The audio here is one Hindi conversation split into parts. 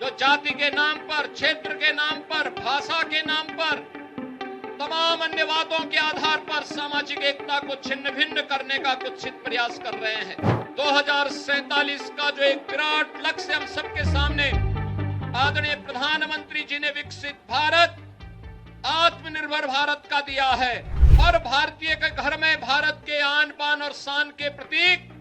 जो जाति के नाम पर, क्षेत्र के नाम पर, भाषा के नाम पर, तमाम अन्य बातों के आधार पर सामाजिक एकता को छिन्न भिन्न करने का कुत्सित प्रयास कर रहे हैं। 2047 का जो एक विराट लक्ष्य हम सबके सामने आदरणीय प्रधानमंत्री जी ने विकसित भारत, आत्मनिर्भर भारत का दिया है। हर भारतीय के घर में भारत के आन बान और शान के प्रतीक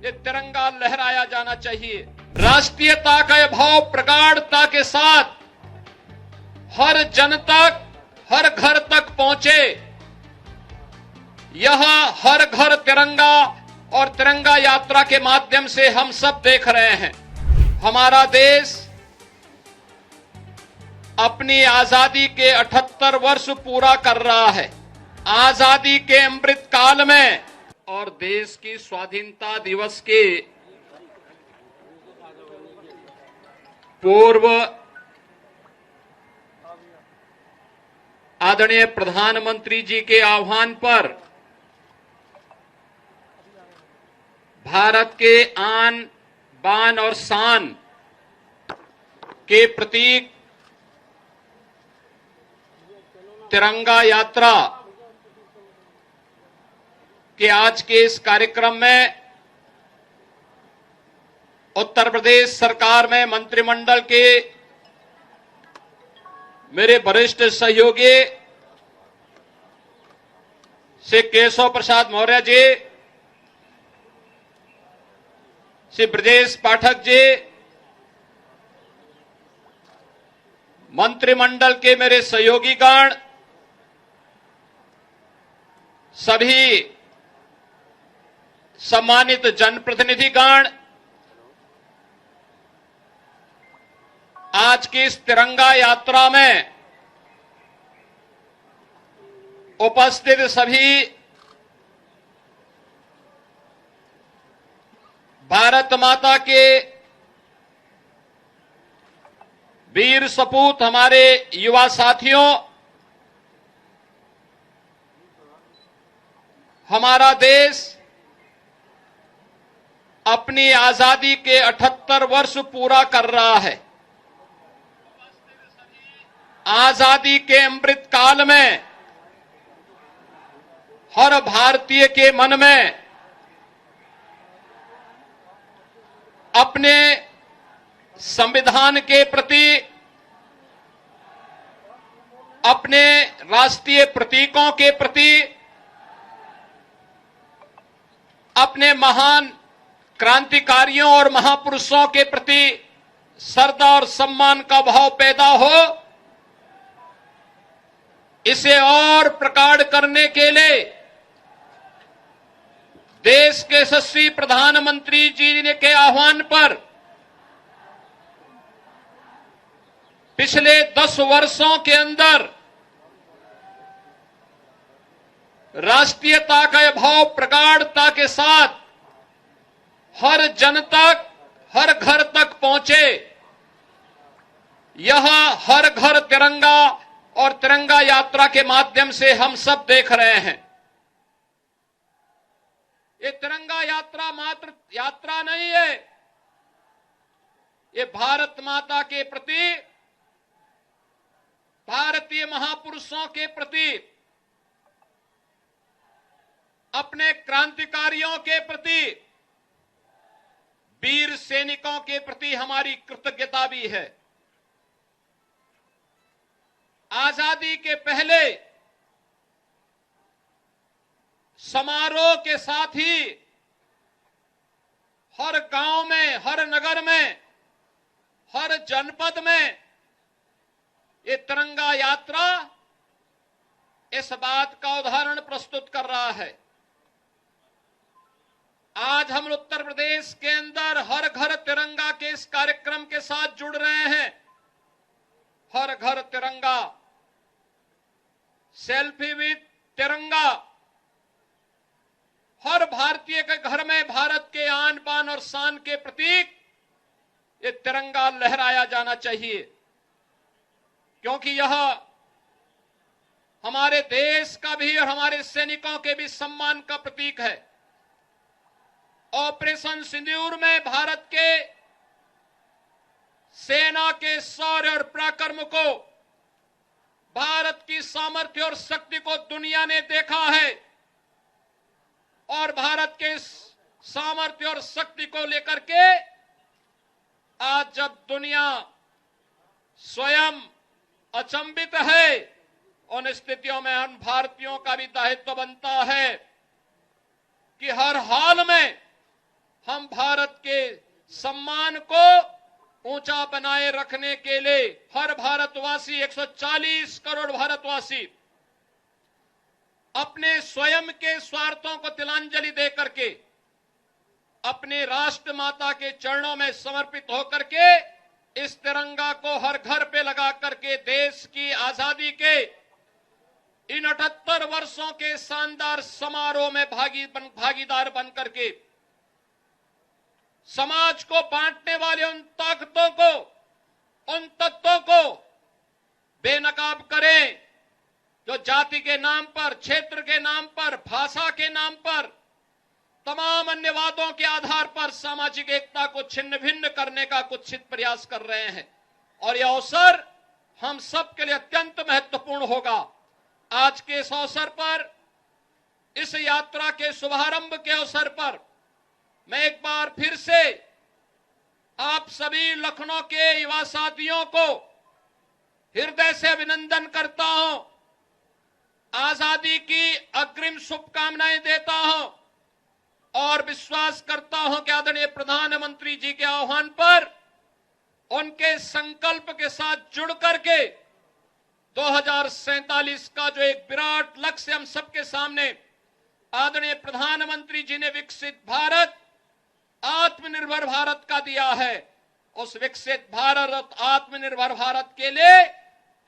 ये तिरंगा लहराया जाना चाहिए। राष्ट्रीयता का भाव प्रगाढ़ता के साथ हर जन तक, हर घर तक पहुंचे, यह हर घर तिरंगा और तिरंगा यात्रा के माध्यम से हम सब देख रहे हैं। हमारा देश अपनी आजादी के 78 वर्ष पूरा कर रहा है। आजादी के अमृत काल में और देश की स्वाधीनता दिवस के पूर्व आदरणीय प्रधानमंत्री जी के आह्वान पर भारत के आन बान और शान के प्रतीक तिरंगा यात्रा के आज के इस कार्यक्रम में उत्तर प्रदेश सरकार में मंत्रिमंडल के मेरे वरिष्ठ सहयोगी श्री केशव प्रसाद मौर्य जी, श्री ब्रजेश पाठक जी, मंत्रिमंडल के मेरे सहयोगीगण, सभी सम्मानित जनप्रतिनिधिगण, आज की इस तिरंगा यात्रा में उपस्थित सभी भारत माता के वीर सपूत हमारे युवा साथियों, हमारा देश अपनी आजादी के 78 वर्ष पूरा कर रहा है। आजादी के अमृत काल में हर भारतीय के मन में अपने संविधान के प्रति, अपने राष्ट्रीय प्रतीकों के प्रति, अपने महान क्रांतिकारियों और महापुरुषों के प्रति श्रद्धा और सम्मान का भाव पैदा हो। इसे और प्रगाढ़ करने के लिए देश के यशस्वी प्रधानमंत्री जी ने के आह्वान पर पिछले 10 वर्षों के अंदर राष्ट्रीयता का भाव प्रगाढ़ता के साथ हर जन तक, हर घर तक पहुंचे, यह हर घर तिरंगा और तिरंगा यात्रा के माध्यम से हम सब देख रहे हैं। ये तिरंगा यात्रा मात्र यात्रा नहीं है, ये भारत माता के प्रति, भारतीय महापुरुषों के प्रति, अपने क्रांतिकारियों के प्रति, वीर सैनिकों के प्रति हमारी कृतज्ञता भी है। आजादी के पहले समारोह के साथ ही हर गांव में, हर नगर में, हर जनपद में ये तिरंगा यात्रा इस बात का उदाहरण प्रस्तुत कर रहा है। आज हम उत्तर प्रदेश के अंदर हर घर तिरंगा के इस कार्यक्रम के साथ जुड़ रहे हैं। हर घर तिरंगा, सेल्फी विद तिरंगा, हर भारतीय के घर में भारत के आन बान और शान के प्रतीक ये तिरंगा लहराया जाना चाहिए, क्योंकि यह हमारे देश का भी और हमारे सैनिकों के भी सम्मान का प्रतीक है। ऑपरेशन सिंदूर में भारत के सेना के शौर्य और पराक्रम को, भारत की सामर्थ्य और शक्ति को दुनिया ने देखा है और भारत के सामर्थ्य और शक्ति को लेकर के आज जब दुनिया स्वयं अचंभित है, उन स्थितियों में हम भारतीयों का भी दायित्व बनता है कि हर हाल में हम भारत के सम्मान को ऊंचा बनाए रखने के लिए हर भारतवासी, 140 करोड़ भारतवासी अपने स्वयं के स्वार्थों को तिलांजलि दे करके अपने राष्ट्र माता के चरणों में समर्पित होकर के इस तिरंगा को हर घर पे लगा करके देश की आजादी के इन 78 वर्षों के शानदार समारोह में भागीदार बन करके समाज को बांटने वाले उन ताकतों को, उन तत्वों को बेनकाब करें जो जाति के नाम पर, क्षेत्र के नाम पर, भाषा के नाम पर, तमाम अन्य वादों के आधार पर सामाजिक एकता को छिन्न भिन्न करने का कुत्सित प्रयास कर रहे हैं। और यह अवसर हम सबके लिए अत्यंत महत्वपूर्ण होगा। आज के इस अवसर पर, इस यात्रा के शुभारंभ के अवसर पर मैं एक बार फिर से आप सभी लखनऊ के युवा साथियों को हृदय से अभिनंदन करता हूं, आजादी की अग्रिम शुभकामनाएं देता हूं और विश्वास करता हूं कि आदरणीय प्रधानमंत्री जी के आह्वान पर उनके संकल्प के साथ जुड़ करके 2047 का जो एक विराट लक्ष्य हम सबके सामने आदरणीय प्रधानमंत्री जी ने विकसित भारत, आत्मनिर्भर भारत का दिया है, उस विकसित भारत, आत्मनिर्भर भारत के लिए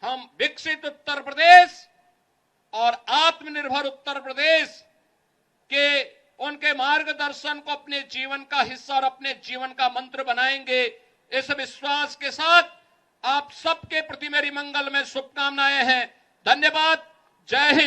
हम विकसित उत्तर प्रदेश और आत्मनिर्भर उत्तर प्रदेश के उनके मार्गदर्शन को अपने जीवन का हिस्सा और अपने जीवन का मंत्र बनाएंगे। इस विश्वास के साथ आप सबके प्रति मेरी मंगलमय शुभकामनाएं हैं। धन्यवाद। जय हिंद।